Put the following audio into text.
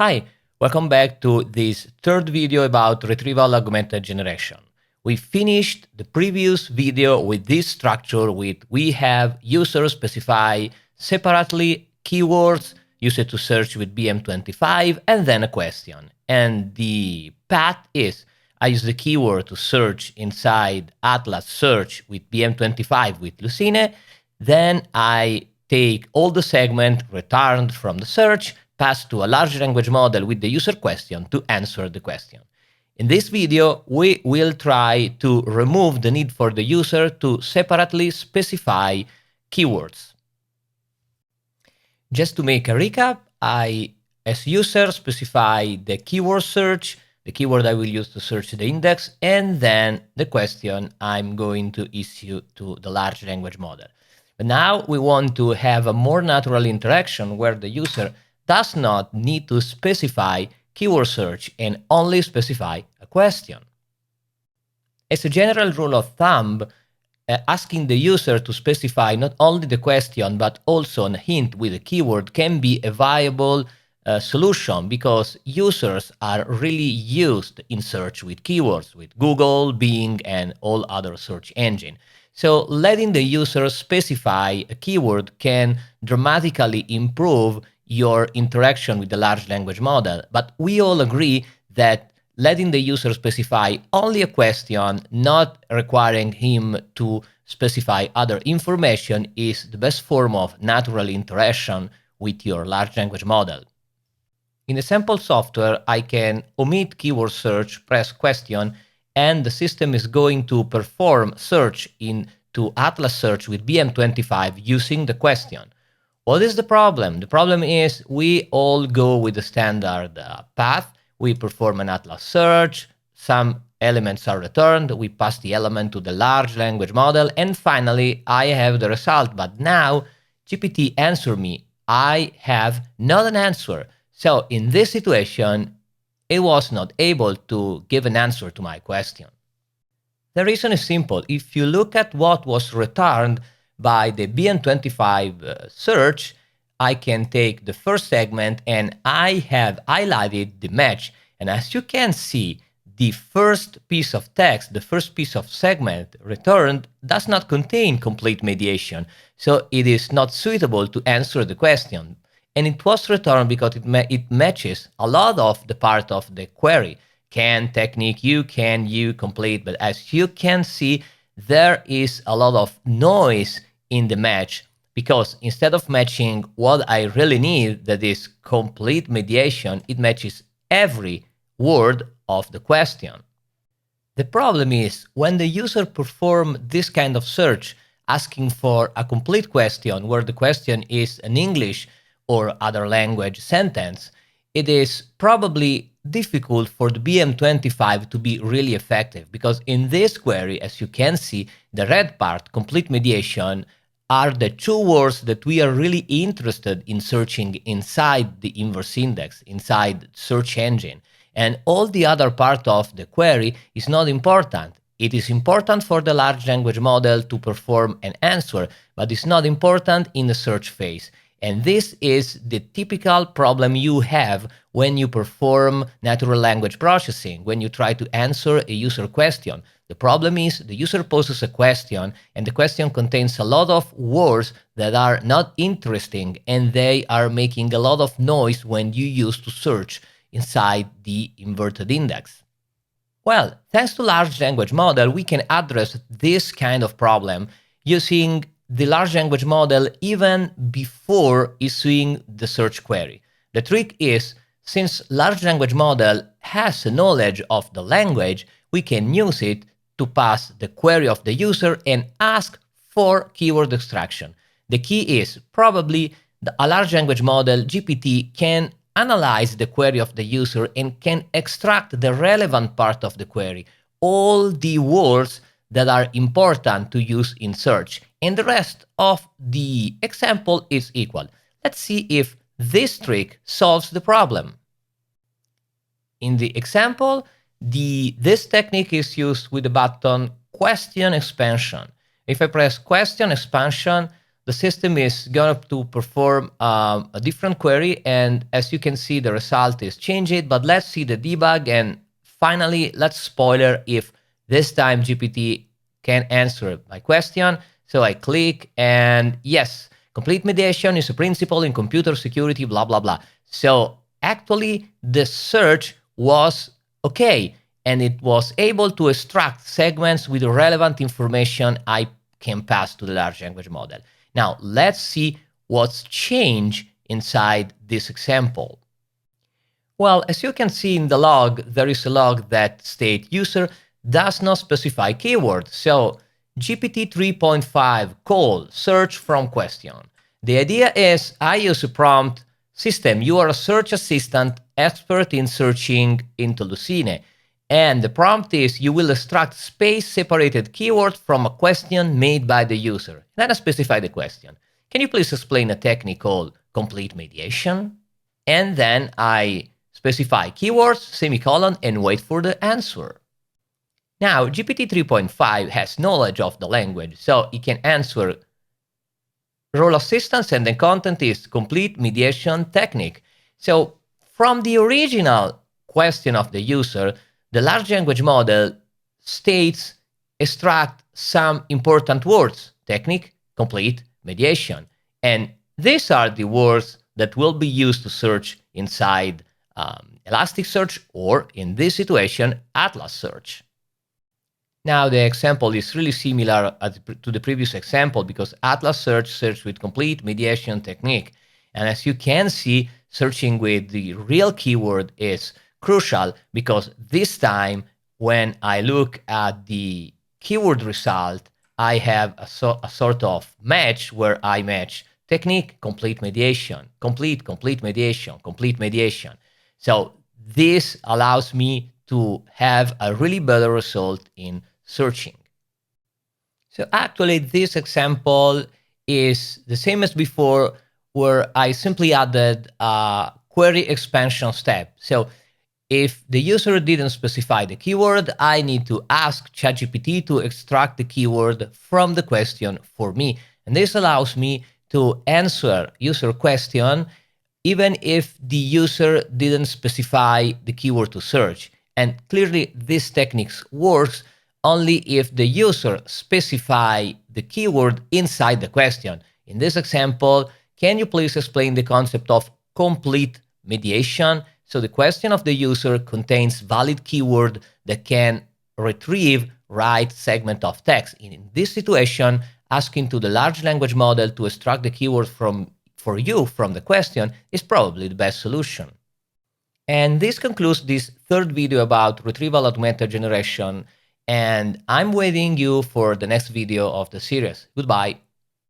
Hi, welcome back to this third video about retrieval augmented generation. We finished the previous video with this structure we have users specify separately keywords used to search with BM25 and then a question. And the path is I use the keyword to search inside Atlas search with BM25 with Lucene. Then I take all the segment returned from the search, pass to a large language model with the user question to answer the question. In this video, we will try to remove the need for the user to separately specify keywords. Just to make a recap, I, as user, specify the keyword search, the keyword I will use to search the index, and then the question I'm going to issue to the large language model. But now we want to have a more natural interaction where the user does not need to specify keyword search and only specify a question. As a general rule of thumb, asking the user to specify not only the question but also a hint with a keyword can be a viable solution because users are really used in search with keywords, with Google, Bing, and all other search engines. So letting the user specify a keyword can dramatically improve your interaction with the large language model. But we all agree that letting the user specify only a question, not requiring him to specify other information, is the best form of natural interaction with your large language model. In the sample software, I can omit keyword search, press question, and the system is going to perform search into Atlas search with BM25 using the question. What is the problem? The problem is we all go with the standard path. We perform an Atlas search, some elements are returned, we pass the element to the large language model, and finally I have the result. But now GPT answer me, I have not an answer. So in this situation, it was not able to give an answer to my question. The reason is simple. If you look at what was returned by the BM25 search, I can take the first segment and I have highlighted the match. And as you can see, the first piece of text, the first piece of segment returned does not contain complete mediation. So it is not suitable to answer the question. And it was returned because it matches a lot of the part of the query. Can, technique, can, complete. But as you can see, there is a lot of noise in the match because instead of matching what I really need, that is complete mediation, it matches every word of the question. The problem is when the user performs this kind of search asking for a complete question where the question is an English or other language sentence, it is probably difficult for the BM25 to be really effective because in this query, as you can see, the red part, complete mediation, are the two words that we are really interested in searching inside the inverse index, inside search engine. And all the other part of the query is not important. It is important for the large language model to perform an answer, but it's not important in the search phase. And this is the typical problem you have when you perform natural language processing, when you try to answer a user question. The problem is the user poses a question and the question contains a lot of words that are not interesting and they are making a lot of noise when you use to search inside the inverted index. Well, thanks to large language model, we can address this kind of problem using the large language model even before issuing the search query. The trick is, since large language model has a knowledge of the language, we can use it to pass the query of the user and ask for keyword extraction. The key is probably a large language model, GPT, can analyze the query of the user and can extract the relevant part of the query, all the words that are important to use in search. And the rest of the example is equal. Let's see if this trick solves the problem. In the example, this technique is used with the button question expansion. If I press question expansion, the system is going to perform a different query. And as you can see, the result is changed. But let's see the debug. And finally, let's spoiler if this time GPT can answer my question. So I click and yes, complete mediation is a principle in computer security, blah, blah, blah. So actually, the search was okay. And it was able to extract segments with relevant information I can pass to the large language model. Now, let's see what's changed inside this example. Well, as you can see in the log, there is a log that states user does not specify keyword. So GPT 3.5 call search from question. The idea is I use a prompt system. You are a search assistant expert in searching into Lucene. And the prompt is you will extract space-separated keyword from a question made by the user. Then I specify the question. Can you please explain a technique called complete mediation? And then I specify keywords, semicolon, and wait for the answer. Now, GPT 3.5 has knowledge of the language, so it can answer role assistance, and the content is complete mediation technique. So from the original question of the user, the large language model states, extract some important words, technique, complete, mediation. And these are the words that will be used to search inside Elasticsearch, or in this situation, Atlas Search. Now the example is really similar to the previous example because Atlas search with complete mediation technique. And as you can see, searching with the real keyword is crucial because this time when I look at the keyword result, I have a sort of match where I match technique, complete mediation, complete mediation, complete mediation. So this allows me to have a really better result in searching. So actually this example is the same as before where I simply added a query expansion step. So if the user didn't specify the keyword, I need to ask ChatGPT to extract the keyword from the question for me. And this allows me to answer user question even if the user didn't specify the keyword to search. And clearly this technique works only if the user specify the keyword inside the question. In this example, can you please explain the concept of complete mediation? So the question of the user contains valid keyword that can retrieve right segment of text. In this situation, asking to the large language model to extract the keyword for you from the question is probably the best solution. And this concludes this third video about retrieval augmented generation. And I'm waiting you for the next video of the series. Goodbye.